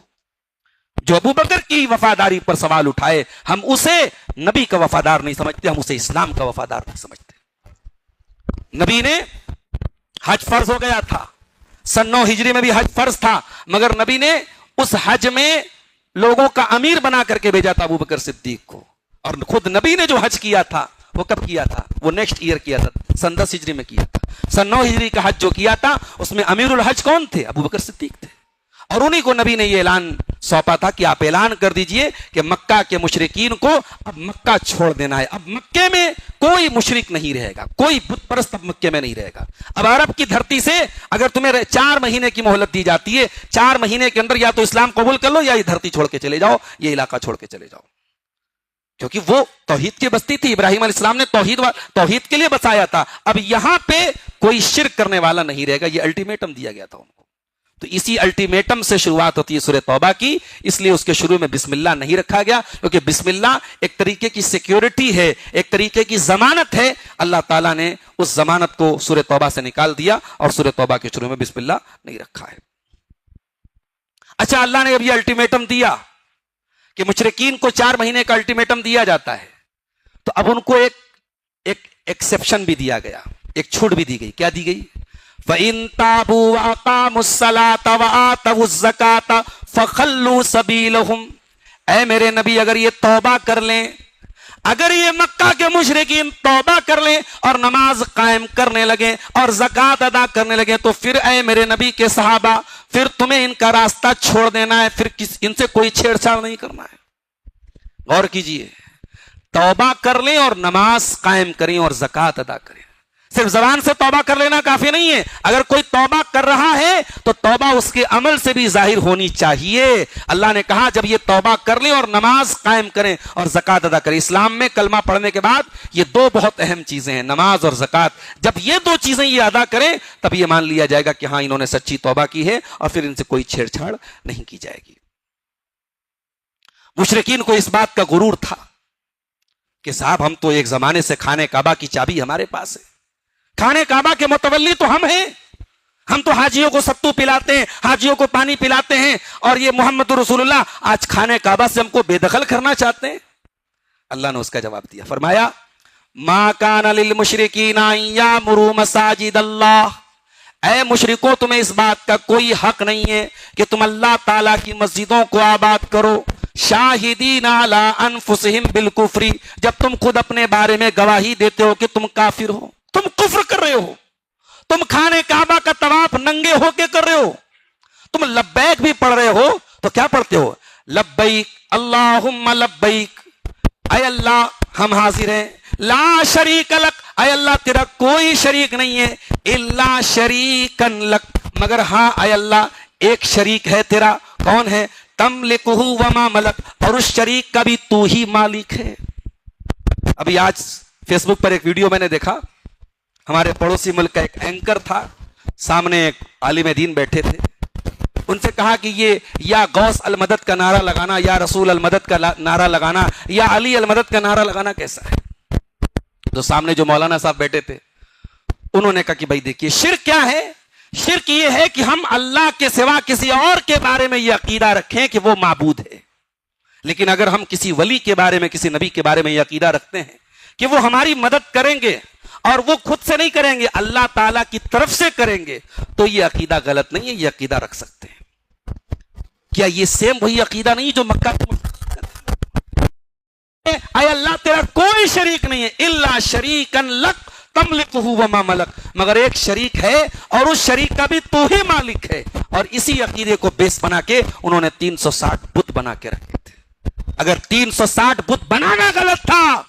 A: جو ابو بکر کی وفاداری پر سوال اٹھائے، ہم اسے نبی کا وفادار نہیں سمجھتے، ہم اسے اسلام کا وفادار نہیں سمجھتے۔ نبی نے حج فرض ہو گیا تھا، سن 9 ہجری میں بھی حج فرض تھا، مگر نبی نے اس حج میں لوگوں کا امیر بنا کر کے بھیجا تھا ابو بکر صدیق کو، اور خود نبی نے جو حج کیا تھا وہ کب کیا تھا؟ وہ نیکسٹ ایئر کیا تھا، سن 10 ہجری میں کیا تھا۔ سن 9 ہجری کا حج جو کیا تھا اس میں امیر الحج کون تھے؟ ابو بکر صدیق تھے، اور انہی کو نبی نے یہ اعلان سونپا تھا کہ آپ اعلان کر دیجئے کہ مکہ کے مشرکین کو اب مکہ چھوڑ دینا ہے، اب مکے میں کوئی مشرک نہیں رہے گا، کوئی بت پرست اب مکے میں نہیں رہے گا۔ اب عرب کی دھرتی سے اگر تمہیں 4 مہینے کی مہلت دی جاتی ہے، 4 مہینے کے اندر یا تو اسلام قبول کر لو یا یہ دھرتی چھوڑ کے چلے جاؤ، یہ علاقہ چھوڑ کے چلے جاؤ، کیونکہ وہ توحید کی بستی تھی، ابراہیم علیہ السلام نے توحید کے لیے بسایا تھا۔ اب یہاں پہ کوئی شرک کرنے والا نہیں رہے گا، یہ الٹیمیٹم دیا گیا تھا ان کو۔ تو اسی الٹیمیٹم سے شروعات ہوتی ہے سورہ توبہ کی، اس لیے اس کے شروع میں بسم اللہ نہیں رکھا گیا، کیونکہ بسم اللہ ایک طریقے کی سیکیورٹی ہے، ایک طریقے کی ضمانت ہے۔ اللہ تعالیٰ نے اس ضمانت کو سورہ توبہ سے نکال دیا اور سورہ توبہ کے شروع میں بسم اللہ نہیں رکھا ہے۔ اچھا، اللہ نے اب یہ الٹیمیٹم دیا کہ مشرکین کو 4 مہینے کا الٹیمیٹم دیا جاتا ہے، تو اب ان کو ایک ایکسیپشن بھی دیا گیا، ایک چھوٹ بھی دی گئی. کیا دی گئی؟ فَإِن تَابُوا وَأَقَامُوا الصَّلَاةَ وَآتَوُا الزَّكَاةَ فَخَلُّوا سَبِيلَهُمْ. اے میرے نبی، اگر یہ توبہ کر لیں، اگر یہ مکہ کے مشرکین توبہ کر لیں اور نماز قائم کرنے لگیں اور زکوٰۃ ادا کرنے لگیں، تو پھر اے میرے نبی کے صحابہ، پھر تمہیں ان کا راستہ چھوڑ دینا ہے، پھر ان سے کوئی چھیڑ چھاڑ نہیں کرنا ہے. غور کیجئے، توبہ کر لیں اور نماز قائم کریں اور زکوٰۃ ادا کریں. صرف زبان سے توبہ کر لینا کافی نہیں ہے. اگر کوئی توبہ کر رہا ہے تو توبہ اس کے عمل سے بھی ظاہر ہونی چاہیے. اللہ نے کہا جب یہ توبہ کر لیں اور نماز قائم کریں اور زکوٰۃ ادا کریں. اسلام میں کلمہ پڑھنے کے بعد یہ 2 بہت اہم چیزیں ہیں، نماز اور زکوٰۃ. جب یہ 2 چیزیں یہ ادا کریں تب یہ مان لیا جائے گا کہ ہاں انہوں نے سچی توبہ کی ہے اور پھر ان سے کوئی چھیڑ چھاڑ نہیں کی جائے گی. مشرکین کو اس بات کا غرور تھا کہ صاحب ہم تو ایک زمانے سے خانہ کعبہ کی چابی ہمارے پاس ہے، خانہ کعبہ کے متولی تو ہم ہیں، ہم تو حاجیوں کو ستو پلاتے ہیں، حاجیوں کو پانی پلاتے ہیں، اور یہ محمد رسول اللہ آج خانہ کعبہ سے ہم کو بے دخل کرنا چاہتے ہیں. اللہ نے اس کا جواب دیا، فرمایا ما کان للمشرکین ان یامروا مساجد اللہ. اے مشرکو، تمہیں اس بات کا کوئی حق نہیں ہے کہ تم اللہ تعالیٰ کی مسجدوں کو آباد کرو. شاہدین علی انفسہم بالکفر، جب تم خود اپنے بارے میں گواہی دیتے ہو کہ تم کافر ہو، تم کفر کر رہے ہو، تم خانہ کعبہ کا طواف ننگے ہو کے کر رہے ہو، تم لبیک بھی پڑھ رہے ہو تو کیا پڑھتے ہو؟ لبیک اللہم لبیک، اے اللہ ہم حاضر ہیں. لا شریک لک، اے اللہ تیرا کوئی شریک نہیں ہے. الا شریکن لک، مگر ہاں اے اللہ ایک شریک ہے تیرا. کون ہے؟ تملکہ وما ملک، اور اس شریک کا بھی تو ہی مالک ہے. ابھی آج فیس بک پر ایک ویڈیو میں نے دیکھا، ہمارے پڑوسی ملک کا ایک اینکر تھا، سامنے ایک عالم دین بیٹھے تھے، ان سے کہا کہ یہ یا غوث المدد کا نعرہ لگانا، یا رسول المدد کا نعرہ لگانا، یا علی المدد کا نعرہ لگانا کیسا ہے؟ تو سامنے جو مولانا صاحب بیٹھے تھے انہوں نے کہا کہ بھائی دیکھیے شرک کیا ہے. شرک یہ ہے کہ ہم اللہ کے سوا کسی اور کے بارے میں یہ عقیدہ رکھیں کہ وہ معبود ہے. لیکن اگر ہم کسی ولی کے بارے میں، کسی نبی کے بارے میں یہ عقیدہ رکھتے ہیں کہ وہ ہماری مدد کریں گے اور وہ خود سے نہیں کریں گے، اللہ تعالیٰ کی طرف سے کریں گے، تو یہ عقیدہ غلط نہیں ہے، یہ عقیدہ رکھ سکتے ہیں. کیا یہ سیم وہی عقیدہ نہیں جو مکہ کے اے اللہ تیرا کوئی شریک نہیں ہے، الا شریکن لک تملکہ وما ملک، مگر ایک شریک ہے اور اس شریک کا بھی تو ہی مالک ہے. اور اسی عقیدے کو بیس بنا کے انہوں نے 360 بت بنا کے رکھے تھے. اگر 360 بت بنانا غلط تھا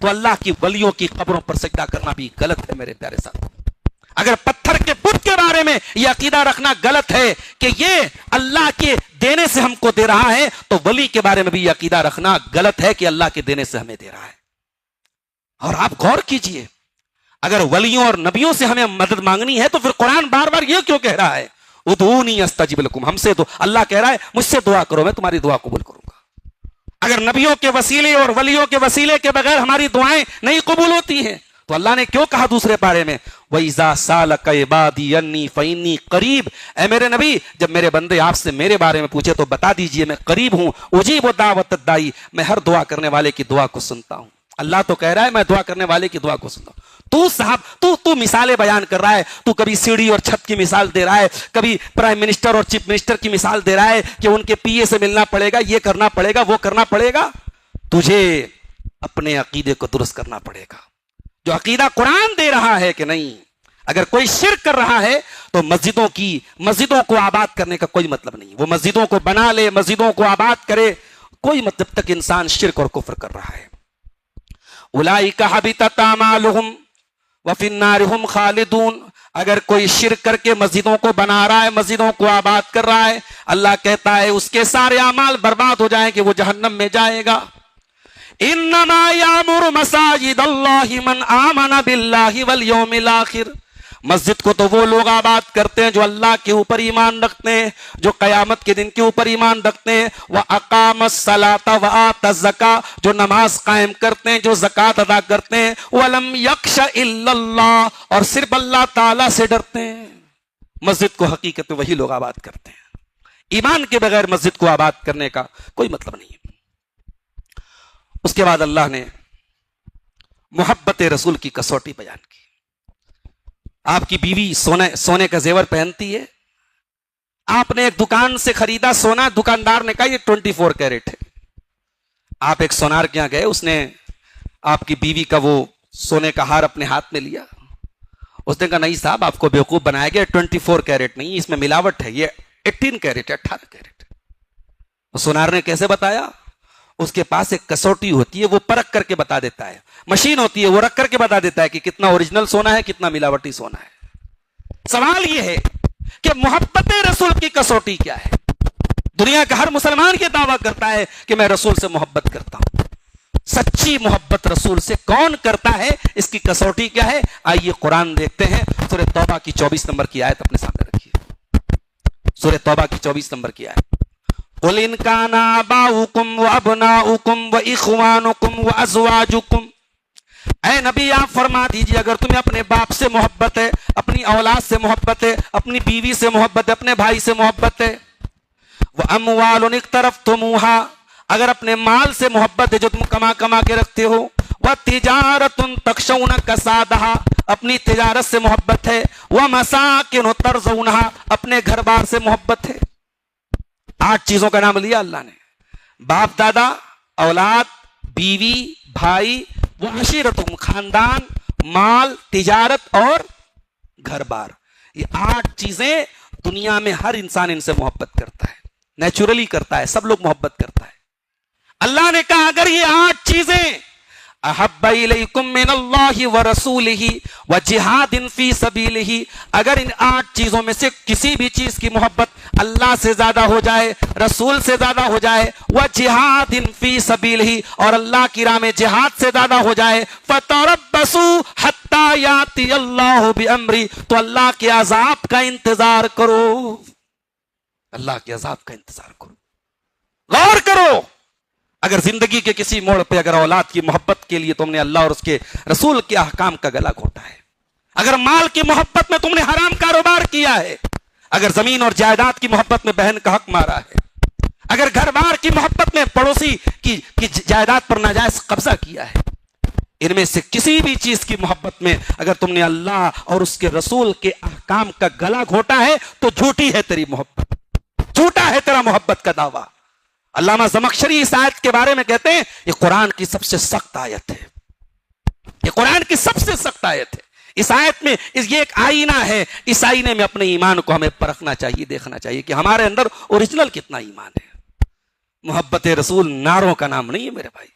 A: تو اللہ کی ولیوں کی قبروں پر سجدہ کرنا بھی غلط ہے میرے پیارے ساتھ. اگر پتھر کے بت کے بارے میں یہ عقیدہ رکھنا غلط ہے کہ یہ اللہ کے دینے سے ہم کو دے رہا ہے، تو ولی کے بارے میں بھی یہ عقیدہ رکھنا غلط ہے کہ اللہ کے دینے سے ہمیں دے رہا ہے. اور آپ غور کیجئے، اگر ولیوں اور نبیوں سے ہمیں مدد مانگنی ہے تو پھر قرآن بار بار یہ کیوں کہہ رہا ہے ادعونی استجب لکم؟ ہم سے تو اللہ کہہ رہا ہے مجھ سے دعا کرو، میں تمہاری دعا قبول کروں گا. اگر نبیوں کے وسیلے اور ولیوں کے وسیلے کے بغیر ہماری دعائیں نہیں قبول ہوتی ہیں تو اللہ نے کیوں کہا دوسرے پارے میں وَإِذَا سَأَلَكَ عِبَادِي عَنِّي فَإِنِّي قَرِيبٌ، اے میرے نبی جب میرے بندے آپ سے میرے بارے میں پوچھے تو بتا دیجئے میں قریب ہوں، اجیب دعوت الداعی، میں ہر دعا کرنے والے کی دعا کو سنتا ہوں. اللہ تو کہہ رہا ہے میں دعا کرنے والے کی دعا کو سنتا ہوں. تو صاحب تو مثالیں بیان کر رہا ہے، تو کبھی سیڑھی اور چھت کی مثال دے رہا ہے، کبھی پرائم منسٹر اور چیف منسٹر کی مثال دے رہا ہے کہ ان کے پی اے سے ملنا پڑے گا، یہ کرنا پڑے گا، وہ کرنا پڑے گا. تجھے اپنے عقیدے کو درست کرنا پڑے گا، جو عقیدہ قرآن دے رہا ہے کہ نہیں. اگر کوئی شرک کر رہا ہے تو مسجدوں کو آباد کرنے کا کوئی مطلب نہیں. وہ مسجدوں کو بنا لے، مسجدوں کو آباد کرے، کوئی مطلب تک انسان شرک اور کفر کر رہا ہے. اولئک حبطت اعمالہم وفی النار ہم خالدون، اگر کوئی شرک کر کے مسجدوں کو بنا رہا ہے، مسجدوں کو آباد کر رہا ہے، اللہ کہتا ہے اس کے سارے اعمال برباد ہو جائیں کہ وہ جہنم میں جائے گا. انما یامر مساجد اللہ من آمن باللہ والیوم الاخر، مسجد کو تو وہ لوگ آباد کرتے ہیں جو اللہ کے اوپر ایمان رکھتے ہیں، جو قیامت کے دن کے اوپر ایمان رکھتے ہیں. وَأَقَامَ الصَّلَاةَ وَآتَ الزَّكَاةَ، جو نماز قائم کرتے ہیں، جو زکوٰۃ ادا کرتے ہیں. وَلَمْ يَخْشَ إِلَّا اللَّهَ، اور صرف اللہ تعالیٰ سے ڈرتے ہیں. مسجد کو حقیقت میں وہی لوگ آباد کرتے ہیں. ایمان کے بغیر مسجد کو آباد کرنے کا کوئی مطلب نہیں ہے. اس کے بعد اللہ نے محبت رسول کی کسوٹی بیان کی. آپ کی بیوی سونے کا زیور پہنتی ہے. آپ نے ایک دکان سے خریدا سونا, دکاندار نے کہا یہ 24 کیرٹ ہے. آپ ایک سونار کے یہاں گئے, اس نے آپ کی بیوی کا وہ سونے کا ہار اپنے ہاتھ میں لیا. اس نے کہا نہیں صاحب, آپ کو بیوقوف بنایا گیا, 24 کیرٹ نہیں, اس میں ملاوٹ ہے, یہ 18 کیرٹ ہے, 18 کیرٹ ہے. سونار نے کیسے بتایا؟ اس کے پاس ایک کسوٹی ہوتی ہے, وہ پرکھ کر کے بتا دیتا ہے. مشین ہوتی ہے, وہ رکھ کر کے بتا دیتا ہے کہ کتنا اوریجنل سونا ہے, کتنا ملاوٹی سونا ہے. سوال یہ ہے کہ محبت رسول کی کسوٹی کیا ہے؟ دنیا کا ہر مسلمان یہ دعویٰ کرتا ہے کہ میں رسول سے محبت کرتا ہوں. سچی محبت رسول سے کون کرتا ہے, اس کی کسوٹی کیا ہے؟ آئیے قرآن دیکھتے ہیں. سورہ توبہ کی 24 نمبر کی آیت اپنے سامنے رکھیے. سورہ توبہ کی 24 نمبر کی آیت. قُلْ إِنْ كَانَ آبَاؤُكُمْ وَأَبْنَاؤُكُمْ وَإِخْوَانُكُمْ وَأَزْوَاجُكُمْ, اے نبی آپ فرما دیجئے اگر تمہیں اپنے باپ سے محبت ہے, اپنی اولاد سے محبت ہے, اپنی بیوی سے محبت ہے, اپنے بھائی سے محبت ہے, وَأَمْوَالٌ اقْتَرَفْتُمُوهَا, اگر اپنے مال سے محبت ہے جو تم کما کے رکھتے ہو, وَتِجَارَةٌ تَخْشَوْنَ كَسَادَهَا, اپنی تجارت سے محبت ہے, وَمَسَاكِنُ تَرْضَوْنَهَا, اپنے گھر بار سے محبت ہے. 8 چیزوں کا نام لیا اللہ نے. باپ دادا, اولاد, بیوی, بھائی, وعشیرتکم, خاندان, مال, تجارت اور گھر بار. یہ 8 چیزیں دنیا میں ہر انسان ان سے محبت کرتا ہے, نیچرلی کرتا ہے, سب لوگ محبت کرتا ہے. اللہ نے کہا اگر یہ 8 چیزیں احب الیکم من اللہ ورسولہ وجہاد فی سبیلہ, اگر ان 8 چیزوں میں سے کسی بھی چیز کی محبت اللہ سے زیادہ ہو جائے, رسول سے زیادہ ہو جائے, وجہاد فی سبیلہ, اور اللہ کی راہ میں جہاد سے زیادہ ہو جائے, فتربصوا حتی یاتی اللہ بامری, تو اللہ کے عذاب کا انتظار کرو. اللہ کے عذاب کا انتظار کرو. غور کرو, اگر زندگی کے کسی موڑ پہ اگر اولاد کی محبت کے لیے تم نے اللہ اور اس کے رسول کے احکام کا گلا گھونٹا ہے, اگر مال کی محبت میں تم نے حرام کاروبار کیا ہے, اگر زمین اور جائیداد کی محبت میں بہن کا حق مارا ہے, اگر گھر بار کی محبت میں پڑوسی کی جائیداد پر ناجائز قبضہ کیا ہے, ان میں سے کسی بھی چیز کی محبت میں اگر تم نے اللہ اور اس کے رسول کے احکام کا گلا گھونٹا ہے تو جھوٹی ہے تیری محبت, جھوٹا ہے تیرا محبت کا دعویٰ. علامہ زمخشری اس آیت کے بارے میں کہتے ہیں یہ قرآن کی سب سے سخت آیت ہے, یہ قرآن کی سب سے سخت آیت ہے. اس آیت میں یہ ایک آئینہ ہے, اس آئینے میں اپنے ایمان کو ہمیں پرکھنا چاہیے, دیکھنا چاہیے کہ ہمارے اندر اوریجنل کتنا ایمان ہے. محبت رسول نعروں کا نام نہیں ہے میرے بھائی.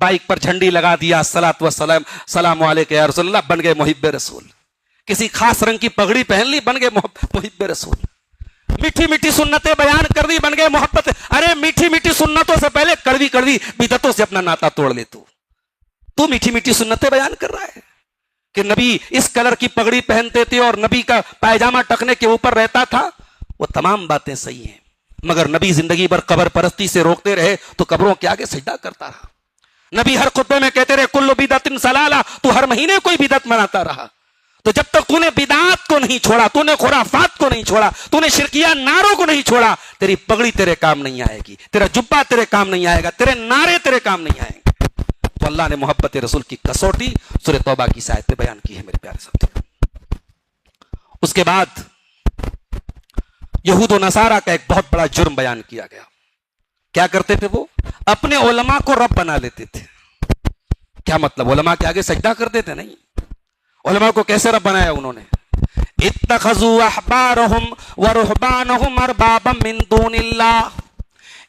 A: بائک پر جھنڈی لگا دیا, الصلاۃ والسلام سلام علیک یا رسول اللہ, بن گئے محب رسول. کسی خاص رنگ کی پگڑی پہن لی, بن گئے محب رسول. میٹھی میٹھی سنتیں بیان کر دی, بن گئے محبت. ارے میٹھی میٹھی سنتوں سے پہلے کڑوی کڑوی بدعتوں سے اپنا ناتا توڑ لے. تو میٹھی میٹھی سنتیں بیان کر رہا ہے کہ نبی اس کلر کی پگڑی پہنتے تھے اور نبی کا پائجامہ ٹکنے کے اوپر رہتا تھا. وہ تمام باتیں صحیح ہیں, مگر نبی زندگی بھر قبر پرستی سے روکتے رہے تو قبروں کے آگے سجدہ کرتا رہا. نبی ہر خطبے میں کہتے رہے کل بدعت ضلالہ, تو ہر مہینے کوئی بدعت مناتا رہا. تو جب تک تو نے بدعات کو نہیں چھوڑا, تو نے خرافات کو نہیں چھوڑا, تو نے شرکیہ نعروں کو نہیں چھوڑا, تیری پگڑی تیرے کام نہیں آئے گی, تیرا جبہ تیرے کام نہیں آئے گا, تیرے نعرے تیرے کام نہیں آئیں گے. تو اللہ نے محبت رسول کی کسوٹی سورہ توبہ کی آیت میں بیان کی ہے میرے پیارے ساتھیو. اس کے بعد یہود و نصارہ کا ایک بہت بڑا جرم بیان کیا گیا. کیا کرتے تھے وہ؟ اپنے علماء کو رب بنا لیتے تھے. کیا مطلب؟ علماء کے آگے سجدہ کرتے تھے؟ نہیں. علماء کو کیسے رب بنایا انہوں نے؟ اتخذوا احبارهم ورهبانهم اربابا من دون اللہ,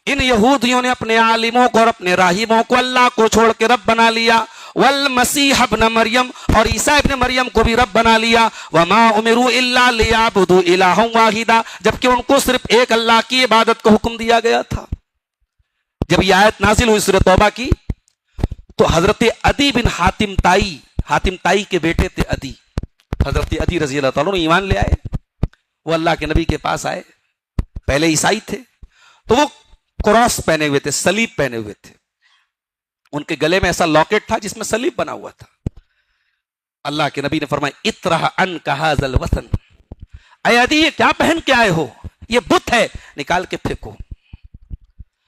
A: ان یہودیوں نے اپنے عالموں کو اور اپنے راہبوں کو اللہ کو چھوڑ کے رب بنا لیا. والمسیح ابن مریم, اور عیسیٰ ابن مریم کو بھی رب بنا لیا. وما امروا الا لیعبدوا الہا واحدا, جبکہ ان کو صرف ایک اللہ کی عبادت کا حکم دیا گیا تھا. جب یہ آیت نازل ہوئی سورہ توبہ کی تو حضرت عدی بن حاتم تائی کے بیٹے تھے عدی, حضرت عدی رضی اللہ تعالیٰ عنہ ایمان لے آئے. وہ اللہ کے نبی کے پاس آئے, پہلے عیسائی تھے, تو وہ کراس پہنے ہوئے تھے, صلیب پہنے ہوئے تھے. ان کے گلے میں ایسا لاکٹ تھا جس میں صلیب بنا ہوا تھا. اللہ کے نبی نے فرمایا اطرح عنک ھذا الوطن, اے عدی یہ کیا پہن کے آئے ہو؟ یہ بت ہے, نکال کے پھینکو.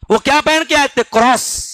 A: وہ کیا پہن کے آئے تھے؟ کراس,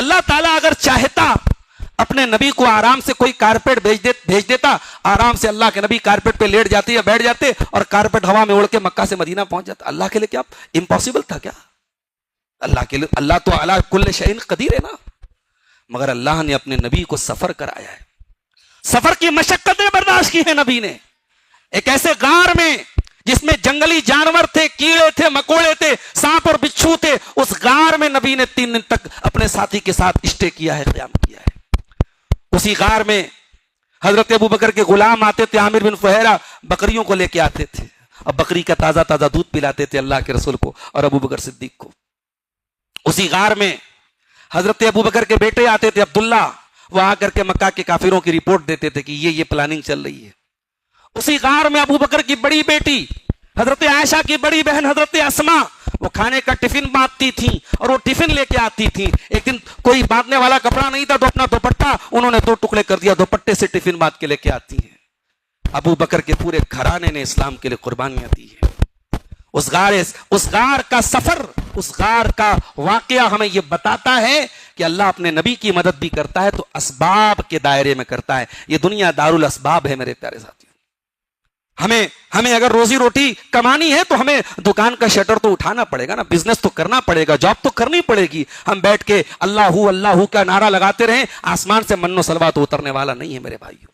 A: اللہ تعالیٰ اگر چاہتا اپنے نبی کو آرام سے کوئی کارپیٹ بھیج دیتا, آرام سے اللہ کے نبی کارپیٹ پہ لیٹ جاتے یا بیٹھ جاتے اور کارپیٹ ہوا میں اڑ کے مکہ سے مدینہ پہنچ جاتا. اللہ کے لیے کیا امپاسبل تھا کیا؟ اللہ کے لیے, اللہ تو علی کل شیء قدیر ہے نا. مگر اللہ نے اپنے نبی کو سفر کرایا ہے, سفر کی مشقتیں برداشت کی ہیں نبی نے. ایک ایسے غار میں جس میں جنگلی جانور تھے, کیڑے تھے, مکوڑے تھے, سانپ اور بچھو تھے, اس غار میں نبی نے 3 دن تک اپنے ساتھی کے ساتھ اسٹے کیا ہے, قیام کیا ہے. اسی غار میں حضرت ابو بکر کے غلام آتے تھے, عامر بن فہیرہ, بکریوں کو لے کے آتے تھے اور بکری کا تازہ تازہ دودھ پلاتے تھے اللہ کے رسول کو اور ابو بکر صدیق کو. اسی غار میں حضرت ابو بکر کے بیٹے آتے تھے عبداللہ, وہ آ کر کے مکہ کے کافروں کی رپورٹ دیتے تھے کہ یہ پلاننگ چل رہی ہے. اسی غار میں ابو بکر کی بڑی بیٹی حضرت عائشہ کی بڑی بہن حضرت اسماء, وہ کھانے کا ٹفن باندھتی تھیں اور وہ ٹفن لے کے آتی تھیں. ایک دن کوئی باندھنے والا کپڑا نہیں تھا تو اپنا دوپٹہ انہوں نے 2 ٹکڑے کر دیا, دوپٹے سے ٹفن باندھ کے لے کے آتی ہیں. ابو بکر کے پورے گھرانے نے اسلام کے لیے قربانیاں دی ہیں. اس غار کا سفر, اس غار کا واقعہ ہمیں یہ بتاتا ہے کہ اللہ اپنے نبی کی مدد بھی کرتا ہے تو اسباب کے دائرے میں کرتا ہے. یہ دنیا دار الاسباب ہے میرے پیارے ساتھیوں. ہمیں اگر روزی روٹی کمانی ہے تو ہمیں دکان کا شٹر تو اٹھانا پڑے گا نا, بزنس تو کرنا پڑے گا, جاب تو کرنی پڑے گی. ہم بیٹھ کے اللہ کا نعرہ لگاتے رہیں, آسمان سے من و سلوا تو اترنے والا نہیں ہے میرے بھائیوں.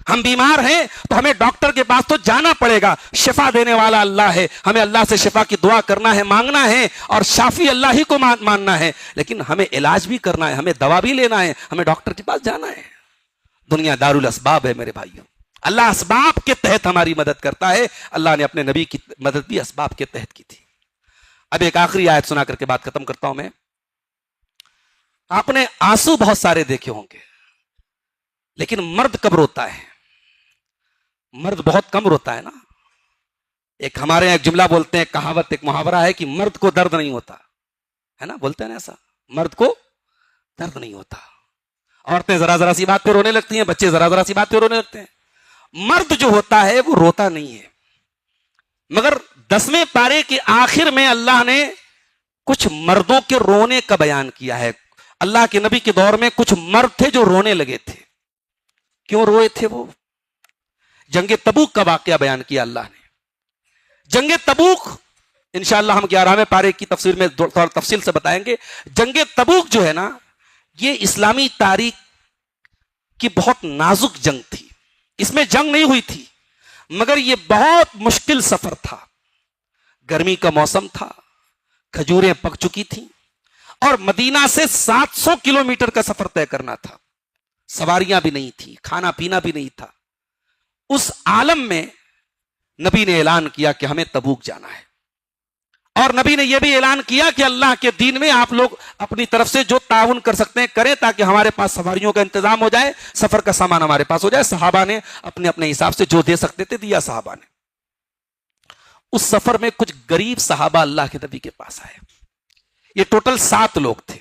A: ہم بیمار ہیں تو ہمیں ڈاکٹر کے پاس تو جانا پڑے گا, شفا دینے والا اللہ ہے, ہمیں اللہ سے شفا کی دعا کرنا ہے, مانگنا ہے, اور شافی اللہ ہی کو ماننا ہے. لیکن ہمیں علاج بھی کرنا ہے, ہمیں دوا بھی لینا ہے, ہمیں ڈاکٹر کے پاس جانا ہے. دنیا دار الاسباب ہے میرے بھائیوں. اللہ اسباب کے تحت ہماری مدد کرتا ہے. اللہ نے اپنے نبی کی مدد بھی اسباب کے تحت کی تھی. اب ایک آخری آیت سنا کر کے بات ختم کرتا ہوں میں. آپ نے آنسو بہت سارے دیکھے ہوں گے, لیکن مرد کب روتا ہے؟ مرد بہت کم روتا ہے نا. ایک ہمارے یہاں ایک جملہ بولتے ہیں, کہاوت, ایک محاورہ ہے کہ مرد کو درد نہیں ہوتا ہے نا, بولتے ہیں نا ایسا, مرد کو درد نہیں ہوتا. عورتیں ذرا سی بات پہ رونے لگتی ہیں, بچے ذرا سی بات پہ رونے لگتے ہیں. مرد جو ہوتا ہے وہ روتا نہیں ہے. مگر 10ویں پارے کے آخر میں اللہ نے کچھ مردوں کے رونے کا بیان کیا ہے. اللہ کے نبی کے دور میں کچھ مرد تھے جو رونے لگے تھے. کیوں روئے تھے وہ؟ جنگ تبوک کا واقعہ بیان کیا اللہ نے. جنگ تبوک انشاءاللہ ہم 11ویں پارے کی تفسیر میں تھوڑا تفصیل سے بتائیں گے. جنگ تبوک جو ہے نا, یہ اسلامی تاریخ کی بہت نازک جنگ تھی. اس میں جنگ نہیں ہوئی تھی, مگر یہ بہت مشکل سفر تھا. گرمی کا موسم تھا, کھجوریں پک چکی تھیں, اور مدینہ سے 700 کلومیٹر کا سفر طے کرنا تھا. سواریاں بھی نہیں تھی, کھانا پینا بھی نہیں تھا. اس عالم میں نبی نے اعلان کیا کہ ہمیں تبوک جانا ہے. اور نبی نے یہ بھی اعلان کیا کہ اللہ کے دین میں آپ لوگ اپنی طرف سے جو تعاون کر سکتے ہیں کریں, تاکہ ہمارے پاس سواریوں کا انتظام ہو جائے, سفر کا سامان ہمارے پاس ہو جائے. صحابہ نے اپنے اپنے حساب سے جو دے سکتے تھے دیا صحابہ نے. اس سفر میں کچھ غریب صحابہ اللہ کے نبی کے پاس آئے. یہ ٹوٹل 7 لوگ تھے.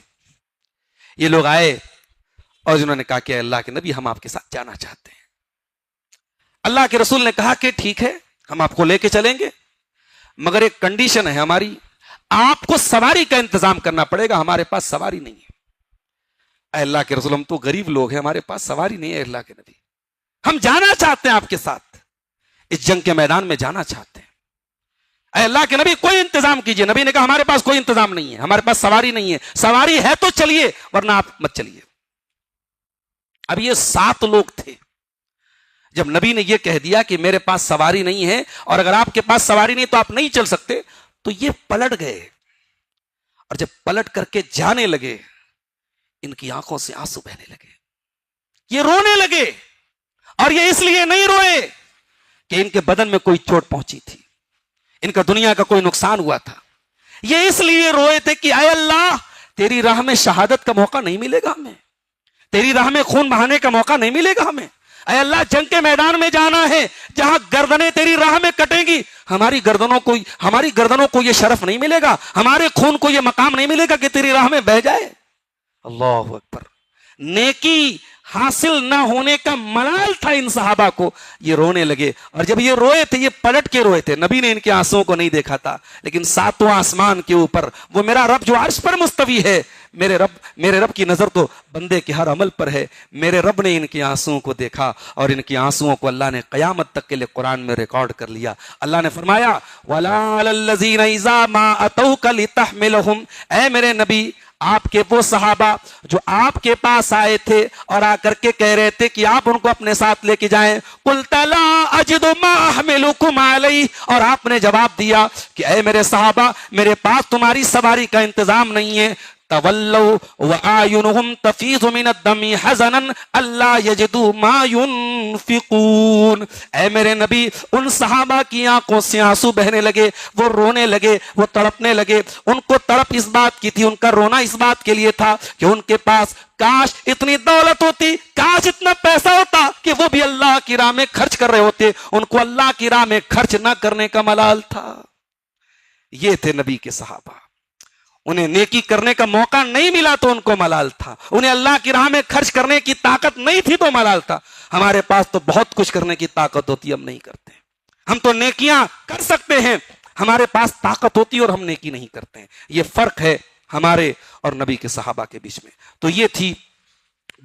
A: یہ لوگ آئے اور جنہوں نے کہا کہ اللہ کے نبی ہم آپ کے ساتھ جانا چاہتے ہیں. اللہ کے رسول نے کہا کہ ٹھیک ہے, ہم آپ کو لے کے چلیں گے, مگر ایک کنڈیشن ہے ہماری, آپ کو سواری کا انتظام کرنا پڑے گا, ہمارے پاس سواری نہیں ہے. اے اللہ کے رسول, ہم تو غریب لوگ ہیں, ہمارے پاس سواری نہیں ہے. اللہ کے نبی, ہم جانا چاہتے ہیں آپ کے ساتھ, اس جنگ کے میدان میں جانا چاہتے ہیں. اے اللہ کے نبی کوئی انتظام کیجئے. نبی نے کہا ہمارے پاس کوئی انتظام نہیں ہے, ہمارے پاس سواری نہیں ہے. سواری ہے تو چلیے, ورنہ آپ مت چلیے. اب یہ 7 لوگ تھے. جب نبی نے یہ کہہ دیا کہ میرے پاس سواری نہیں ہے, اور اگر آپ کے پاس سواری نہیں تو آپ نہیں چل سکتے, تو یہ پلٹ گئے. اور جب پلٹ کر کے جانے لگے, ان کی آنکھوں سے آنسو بہنے لگے, یہ رونے لگے. اور یہ اس لیے نہیں روئے کہ ان کے بدن میں کوئی چوٹ پہنچی تھی, ان کا دنیا کا کوئی نقصان ہوا تھا. یہ اس لیے روئے تھے کہ اے اللہ, تیری راہ میں شہادت کا موقع نہیں ملے گا ہمیں, تیری راہ میں خون بہانے کا موقع نہیں ملے گا ہمیں. اے اللہ, جنگ کے میدان میں جانا ہے جہاں گردنیں تیری راہ میں کٹیں گی, ہماری گردنوں کو یہ شرف نہیں ملے گا, ہمارے خون کو یہ مقام نہیں ملے گا کہ تیری راہ میں بہہ جائے. اللہ اکبر. نیکی حاصل نہ ہونے کا ملال تھا ان صحابہ کو، یہ رونے لگے. اور جب یہ روئے تھے یہ پلٹ کے روئے تھے. نبی نے ان کے آنسوؤں کو نہیں دیکھا تھا، لیکن ساتواں آسمان کے اوپر وہ میرا رب جو عرش پر مستوی ہے، میرے رب کی نظر تو بندے کے ہر عمل پر ہے. میرے رب نے ان کے آنسوؤں کو دیکھا اور ان کے آنسوؤں کو اللہ نے قیامت تک کے لیے قرآن میں ریکارڈ کر لیا. اللہ نے فرمایا وَلَا عَلَى الَّذِينَ إِذَا مَا أَتَوْكَ لِتَحْمِلَهُمْ، اے میرے نبی آپ کے وہ صحابہ جو آپ کے پاس آئے تھے اور آ کر کے کہہ رہے تھے کہ آپ ان کو اپنے ساتھ لے کے جائیں، قُلْتَ لَا أَجِدُ مَا أَحْمِلُكُمْ عَلَيْهِ، اور آپ نے جواب دیا کہ اے میرے صحابہ میرے پاس تمہاری سواری کا انتظام نہیں ہے. تولوا وَأَعْيُنُهُمْ تَفِيضُ مِنَ الدَّمِ حَزَنًا أَلَّا يَجِدُوا مَا يُنْفِقُونَ، اے میرے نبی ان صحابہ کی آنکھوں سے آنسو بہنے لگے، وہ رونے لگے، وہ تڑپنے لگے. ان کو تڑپ اس بات کی تھی، ان کا رونا اس بات کے لیے تھا کہ ان کے پاس کاش اتنی دولت ہوتی، کاش اتنا پیسہ ہوتا کہ وہ بھی اللہ کی راہ میں خرچ کر رہے ہوتے. ان کو اللہ کی راہ میں خرچ نہ کرنے کا ملال تھا. یہ تھے نبی کے صحابہ. انہیں نیکی کرنے کا موقع نہیں ملا تو ان کو ملال تھا. انہیں اللہ کی راہ میں خرچ کرنے کی طاقت نہیں تھی تو ملال تھا. ہمارے پاس تو بہت کچھ کرنے کی طاقت ہوتی ہے، ہم نہیں کرتے. ہم تو نیکیاں کر سکتے ہیں، ہمارے پاس طاقت ہوتی ہے اور ہم نیکی نہیں کرتے ہیں. یہ فرق ہے ہمارے اور نبی کے صحابہ کے بیچ میں. تو یہ تھی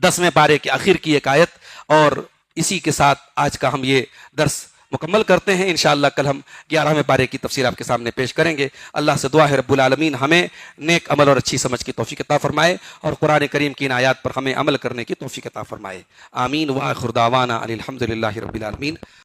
A: 10ویں پارے کے آخر کی ایک آیت، اور اسی کے ساتھ آج کا ہم یہ درس مکمل کرتے ہیں. انشاءاللہ کل ہم 11ویں پارے کی تفسیر آپ کے سامنے پیش کریں گے. اللہ سے دعا ہے رب العالمین ہمیں نیک عمل اور اچھی سمجھ کی توفیق عطا فرمائے، اور قرآن کریم کی ان آیات پر ہمیں عمل کرنے کی توفیق عطا فرمائے. آمین. وآخر دعوانا ان الحمد للہ رب العالمین.